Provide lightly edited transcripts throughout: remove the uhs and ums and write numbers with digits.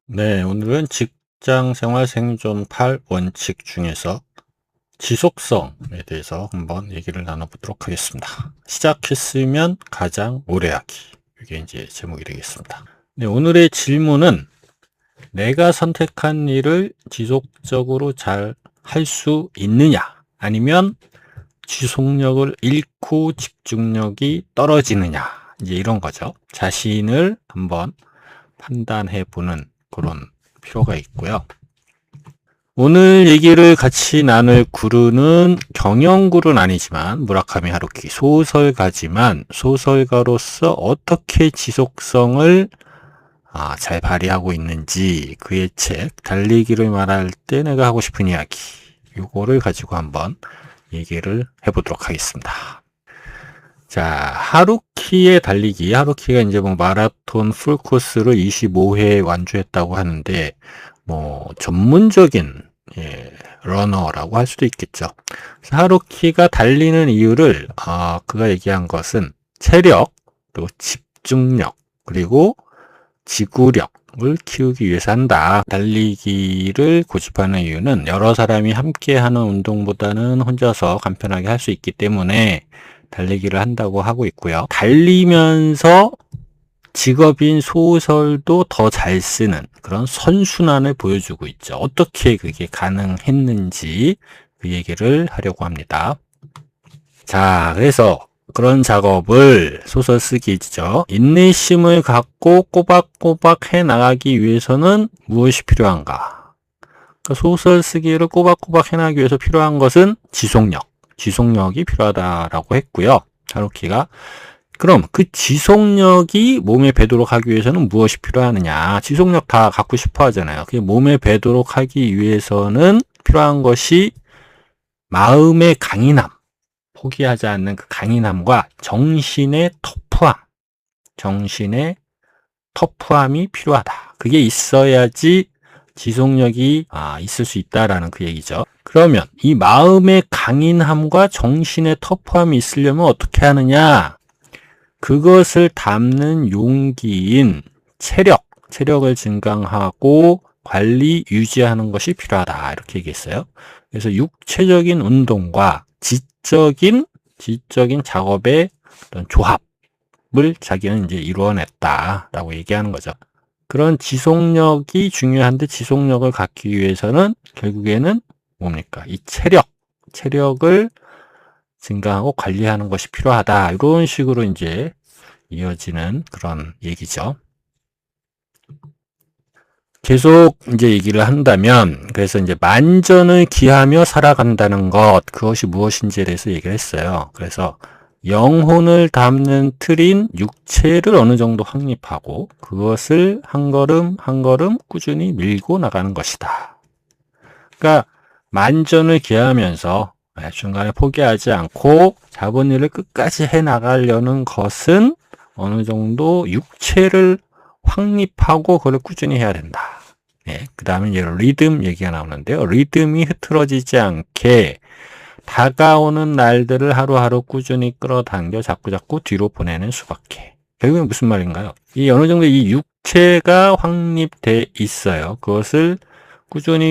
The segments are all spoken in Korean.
네, 오늘은 직장 생활 생존 8 원칙 중에서 지속성에 대해서 한번 얘기를 나눠보도록 하겠습니다. 시작했으면 가장 오래 하기. 이게 이제 제목이 되겠습니다. 네, 오늘의 질문은 내가 선택한 일을 지속적으로 잘 할 수 있느냐? 아니면 지속력을 잃고 집중력이 떨어지느냐? 이제 이런 거죠. 자신을 한번 판단해 보는 그런 필요가 있고요. 오늘 얘기를 같이 나눌 구루는 경영구루는 아니지만 무라카미 하루키 소설가지만 소설가로서 어떻게 지속성을 잘 발휘하고 있는지 그의 책 달리기를 말할 때 내가 하고 싶은 이야기 요거를 가지고 한번 얘기를 해보도록 하겠습니다. 자, 하루키의 달리기. 하루키가 이제 뭐 마라톤 풀코스를 25회 완주했다고 하는데, 전문적인, 러너라고 할 수도 있겠죠. 그래서 하루키가 달리는 이유를, 그가 얘기한 것은 체력, 그리고 집중력, 그리고 지구력을 키우기 위해서 한다. 달리기를 고집하는 이유는 여러 사람이 함께 하는 운동보다는 혼자서 간편하게 할 수 있기 때문에 달리기를 한다고 하고 있고요. 달리면서 직업인 소설도 더 잘 쓰는 그런 선순환을 보여주고 있죠. 어떻게 그게 가능했는지 그 얘기를 하려고 합니다. 자, 그래서 그런 작업을 소설 쓰기죠. 인내심을 갖고 꼬박꼬박 해 나가기 위해서는 무엇이 필요한가? 그러니까 소설 쓰기를 꼬박꼬박 해 나가기 위해서 필요한 것은 지속력이 필요하다라고 했고요. 하루키가. 그럼 그 지속력이 몸에 배도록 하기 위해서는 무엇이 필요하느냐? 지속력 다 갖고 싶어 하잖아요. 그게 몸에 배도록 하기 위해서는 필요한 것이 마음의 강인함, 포기하지 않는 그 강인함과 정신의 터프함이 필요하다. 그게 있어야지 지속력이 있을 수 있다라는 그 얘기죠. 그러면 이 마음의 강인함과 정신의 터프함이 있으려면 어떻게 하느냐? 그것을 담는 용기인 체력을 증강하고 관리, 유지하는 것이 필요하다. 이렇게 얘기했어요. 그래서 육체적인 운동과 지적인 작업의 어떤 조합을 자기는 이제 이루어냈다라고 얘기하는 거죠. 그런 지속력이 중요한데 지속력을 갖기 위해서는 결국에는 뭡니까? 이 체력을 증강하고 관리하는 것이 필요하다. 이런 식으로 이제 이어지는 그런 얘기죠. 계속 이제 얘기를 한다면, 그래서 이제 만전을 기하며 살아간다는 것, 그것이 무엇인지에 대해서 얘기를 했어요. 그래서 영혼을 담는 틀인 육체를 어느 정도 확립하고, 그것을 한 걸음 한 걸음 꾸준히 밀고 나가는 것이다. 그러니까, 만전을 기하면서 중간에 포기하지 않고 잡은 일을 끝까지 해 나가려는 것은 어느 정도 육체를 확립하고 그걸 꾸준히 해야 된다. 그 다음에 이제 리듬 얘기가 나오는데요. 리듬이 흐트러지지 않게 다가오는 날들을 하루하루 꾸준히 끌어당겨 자꾸자꾸 뒤로 보내는 수밖에. 결국엔 무슨 말인가요? 이 어느 정도 이 육체가 확립돼 있어요. 그것을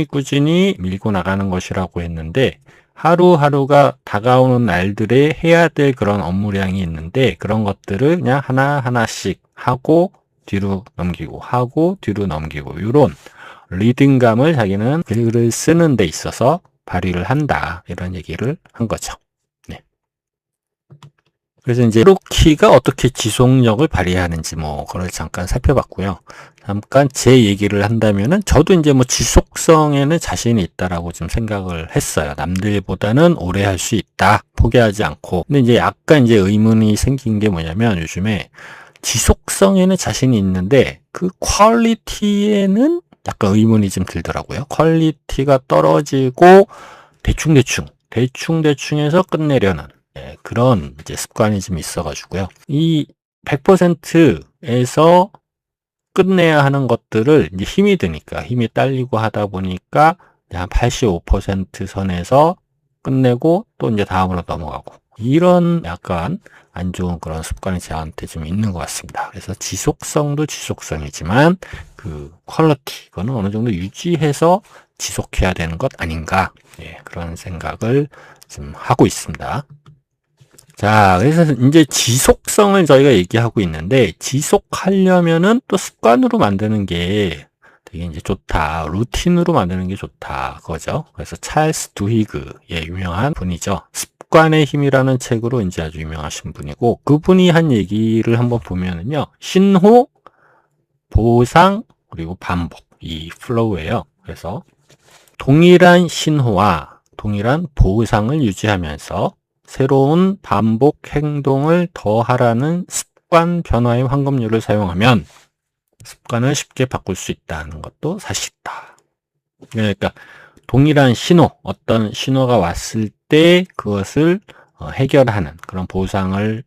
꾸준히 밀고 나가는 것이라고 했는데 하루하루가 다가오는 날들에 해야 될 그런 업무량이 있는데 그런 것들을 그냥 하나하나씩 하고 뒤로 넘기고 이런 리듬감을 자기는 글을 쓰는 데 있어서 발휘를 한다. 이런 얘기를 한 거죠. 네. 그래서 이제 하루키가 어떻게 지속력을 발휘하는지 그걸 잠깐 살펴봤고요. 잠깐 제 얘기를 한다면은 저도 이제 지속성에는 자신이 있다라고 좀 생각을 했어요. 남들보다는 오래 할 수 있다. 포기하지 않고. 근데 이제 약간 이제 의문이 생긴 게 뭐냐면 요즘에 지속성에는 자신이 있는데 그 퀄리티에는 약간 의문이 좀 들더라고요. 퀄리티가 떨어지고 대충해서 끝내려는 그런 이제 습관이 좀 있어가지고요. 이 100%에서 끝내야 하는 것들을 이제 힘이 드니까 힘이 딸리고 하다 보니까 한 85% 선에서 끝내고 또 이제 다음으로 넘어가고 이런 약간 안 좋은 그런 습관이 저한테 좀 있는 것 같습니다. 그래서 지속성도 지속성이지만 그 퀄리티, 그거는 어느 정도 유지해서 지속해야 되는 것 아닌가, 예, 그런 생각을 지금 하고 있습니다. 자, 그래서 이제 지속성을 저희가 얘기하고 있는데, 지속하려면은 또 습관으로 만드는 게 되게 이제 좋다. 루틴으로 만드는 게 좋다. 그거죠. 그래서 찰스 두히그, 예, 유명한 분이죠. 습관의 힘이라는 책으로 이제 아주 유명하신 분이고, 그분이 한 얘기를 한번 보면은요, 신호, 보상, 그리고 반복, 이 플로우예요. 그래서 동일한 신호와 동일한 보상을 유지하면서 새로운 반복 행동을 더하라는 습관 변화의 황금률을 사용하면 습관을 쉽게 바꿀 수 있다는 것도 사실이다. 그러니까 동일한 신호, 어떤 신호가 왔을 때 그것을 해결하는 그런 보상을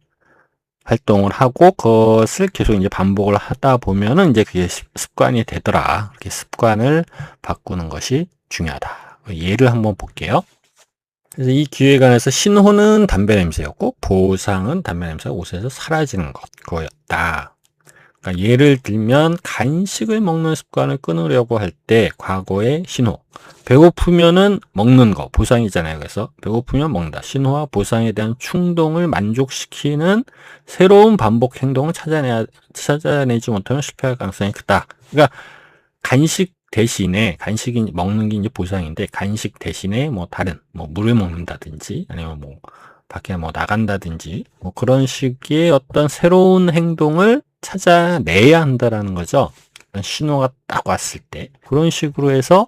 활동을 하고 그것을 계속 이제 반복을 하다 보면은 이제 그게 습관이 되더라. 이렇게 습관을 바꾸는 것이 중요하다. 예를 한번 볼게요. 그래서 이 기획안에서 신호는 담배 냄새였고 보상은 담배 냄새가 옷에서 사라지는 거였다. 그러니까 예를 들면 간식을 먹는 습관을 끊으려고 할 때 과거의 신호, 배고프면은 먹는 거 보상이잖아요. 그래서 배고프면 먹는다. 신호와 보상에 대한 충동을 만족시키는 새로운 반복 행동을 찾아내지 못하면 실패할 가능성이 크다. 그러니까 간식 대신에, 간식이 먹는 게 이제 보상인데 간식 대신에 뭐 다른 뭐 물을 먹는다든지 아니면 뭐 밖에 뭐 나간다든지 뭐 그런 식의 어떤 새로운 행동을 찾아내야 한다라는 거죠. 신호가 딱 왔을 때 그런 식으로 해서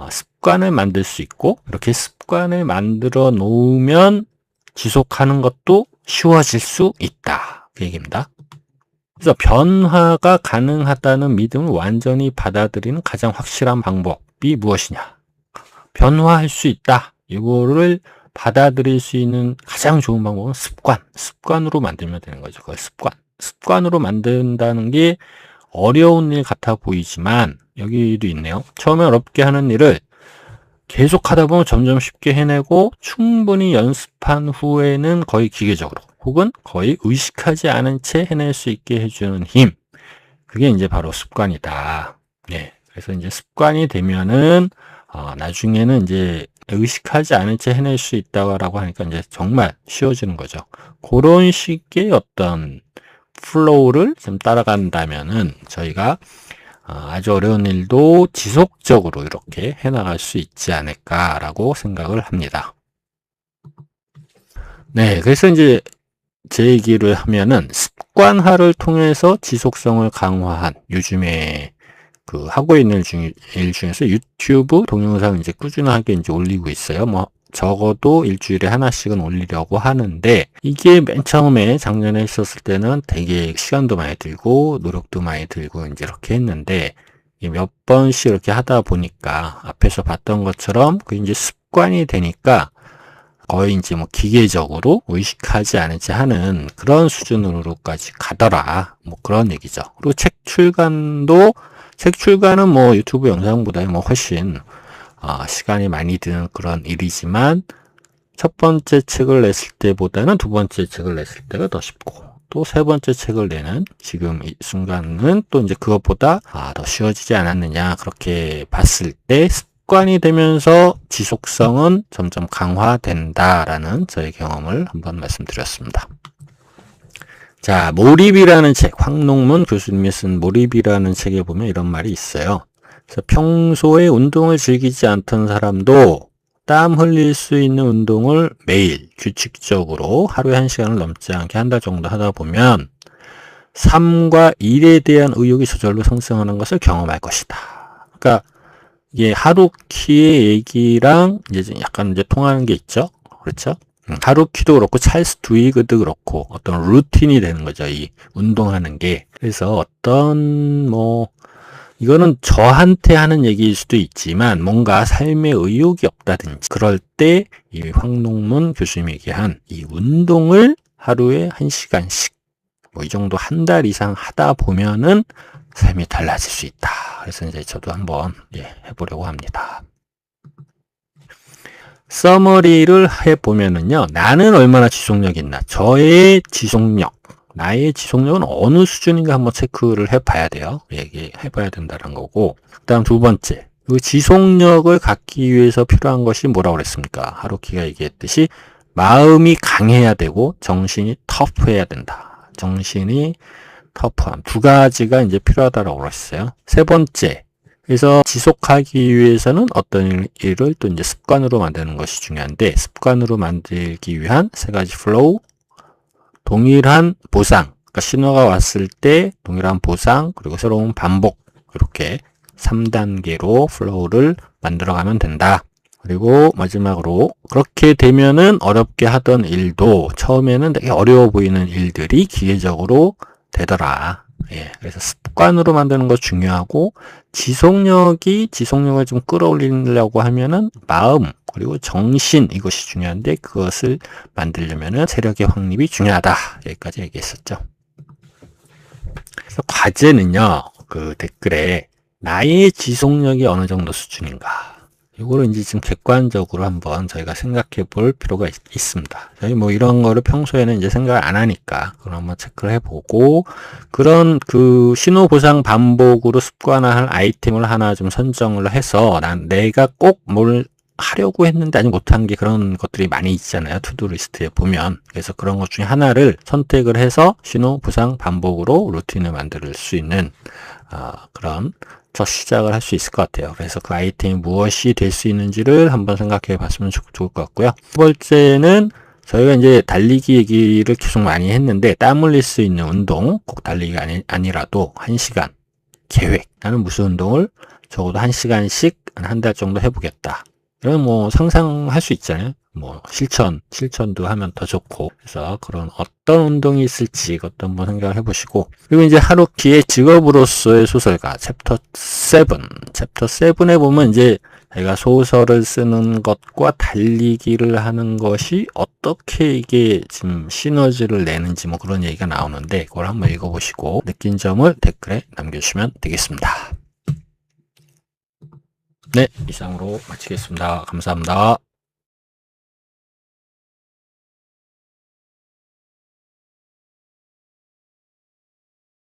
습관을 만들 수 있고, 이렇게 습관을 만들어 놓으면 지속하는 것도 쉬워질 수 있다, 그 얘기입니다. 그래서 변화가 가능하다는 믿음을 완전히 받아들이는 가장 확실한 방법이 무엇이냐? 변화할 수 있다, 이거를 받아들일 수 있는 가장 좋은 방법은 습관으로 만들면 되는 거죠. 그걸 습관으로 만든다는 게 어려운 일 같아 보이지만 여기도 있네요. 처음에 어렵게 하는 일을 계속 하다 보면 점점 쉽게 해내고 충분히 연습한 후에는 거의 기계적으로 혹은 거의 의식하지 않은 채 해낼 수 있게 해주는 힘, 그게 이제 바로 습관이다. 네, 그래서 이제 습관이 되면은 나중에는 이제 의식하지 않은 채 해낼 수 있다고 하니까 이제 정말 쉬워지는 거죠. 그런 식의 어떤 플로우를 좀 따라간다면은 저희가 아주 어려운 일도 지속적으로 이렇게 해나갈 수 있지 않을까라고 생각을 합니다. 네, 그래서 이제 제 얘기를 하면은 습관화를 통해서 지속성을 강화한 요즘에 그 하고 있는 일 중에서 유튜브 동영상 이제 꾸준하게 이제 올리고 있어요. 뭐 적어도 일주일에 하나씩은 올리려고 하는데, 이게 맨 처음에 작년에 했었을 때는 되게 시간도 많이 들고 노력도 많이 들고 이제 이렇게 했는데, 몇 번씩 이렇게 하다 보니까 앞에서 봤던 것처럼 그 이제 습관이 되니까 거의 이제 뭐 기계적으로 의식하지 않은 채 하는 그런 수준으로까지 가더라. 뭐 그런 얘기죠. 그리고 책 출간은 뭐 유튜브 영상보다 뭐 훨씬 시간이 많이 드는 그런 일이지만, 첫 번째 책을 냈을 때보다는 두 번째 책을 냈을 때가 더 쉽고, 또 세 번째 책을 내는 지금 이 순간은 또 이제 그것보다 더 쉬워지지 않았느냐, 그렇게 봤을 때 습관이 되면서 지속성은 점점 강화된다라는 저의 경험을 한번 말씀드렸습니다. 자, 몰입이라는 책, 황농문 교수님이 쓴 몰입이라는 책에 보면 이런 말이 있어요. 그래서 평소에 운동을 즐기지 않던 사람도 땀 흘릴 수 있는 운동을 매일 규칙적으로 하루에 1시간을 넘지 않게 한 달 정도 하다 보면 삶과 일에 대한 의욕이 저절로 상승하는 것을 경험할 것이다. 그러니까 이게 하루키의 얘기랑 이제 약간 이제 통하는 게 있죠. 그렇죠? 하루키도 그렇고 찰스 두히그도 그렇고 어떤 루틴이 되는 거죠, 이 운동하는 게. 그래서 어떤 이거는 저한테 하는 얘기일 수도 있지만 뭔가 삶에 의욕이 없다든지 그럴 때 이 황농문 교수님이 얘기한 이 운동을 하루에 1시간씩 이 정도 한 달 이상 하다 보면은 삶이 달라질 수 있다. 그래서 이제 저도 한번 해보려고 합니다. 서머리를 해보면은요, 나는 얼마나 지속력이 있나, 저의 지속력, 나의 지속력은 어느 수준인가 한번 체크를 해봐야 돼요. 얘기해봐야 된다는 거고. 그 다음 두 번째, 그 지속력을 갖기 위해서 필요한 것이 뭐라고 그랬습니까? 하루키가 얘기했듯이 마음이 강해야 되고 정신이 터프해야 된다. 정신이 터프함. 두 가지가 이제 필요하다고 그랬어요. 세 번째, 그래서 지속하기 위해서는 어떤 일을 또 이제 습관으로 만드는 것이 중요한데, 습관으로 만들기 위한 세 가지 플로우, 동일한 보상, 그러니까 신호가 왔을 때 동일한 보상, 그리고 새로운 반복, 이렇게 3단계로 플로우를 만들어가면 된다. 그리고 마지막으로 그렇게 되면은 어렵게 하던 일도 처음에는 되게 어려워 보이는 일들이 기계적으로 되더라. 그래서 습관으로 만드는 거 중요하고, 지속력을 좀 끌어올리려고 하면은 마음, 그리고 정신, 이것이 중요한데, 그것을 만들려면은 세력의 확립이 중요하다. 여기까지 얘기했었죠. 그래서 과제는요, 그 댓글에 나의 지속력이 어느 정도 수준인가, 이거를 이제 지금 객관적으로 한번 저희가 생각해 볼 필요가 있습니다. 저희 뭐 이런 거를 평소에는 이제 생각을 안 하니까 그걸 한번 체크를 해보고, 그런 그 신호 보상 반복으로 습관화할 아이템을 하나 좀 선정을 해서, 내가 꼭 뭘 하려고 했는데 아직 못한 게, 그런 것들이 많이 있잖아요. 투두 리스트에 보면. 그래서 그런 것 중에 하나를 선택을 해서 신호 보상 반복으로 루틴을 만들 수 있는 그런 첫 시작을 할 수 있을 것 같아요. 그래서 그 아이템이 무엇이 될 수 있는지를 한번 생각해 봤으면 좋을 것 같고요. 두 번째는 저희가 이제 달리기 얘기를 계속 많이 했는데, 땀 흘릴 수 있는 운동, 꼭 달리기가 아니라도 1시간 계획. 나는 무슨 운동을 적어도 1시간씩 한 달 정도 해보겠다. 이런 뭐 상상할 수 있잖아요. 뭐 실천도 하면 더 좋고. 그래서 그런 어떤 운동이 있을지 그것도 한번 생각을 해보시고, 그리고 이제 하루키의 직업으로서의 소설가 챕터 7에 보면 이제 자기가 소설을 쓰는 것과 달리기를 하는 것이 어떻게 이게 지금 시너지를 내는지 뭐 그런 얘기가 나오는데, 그걸 한번 읽어보시고 느낀 점을 댓글에 남겨주시면 되겠습니다. 네, 이상으로 마치겠습니다. 감사합니다.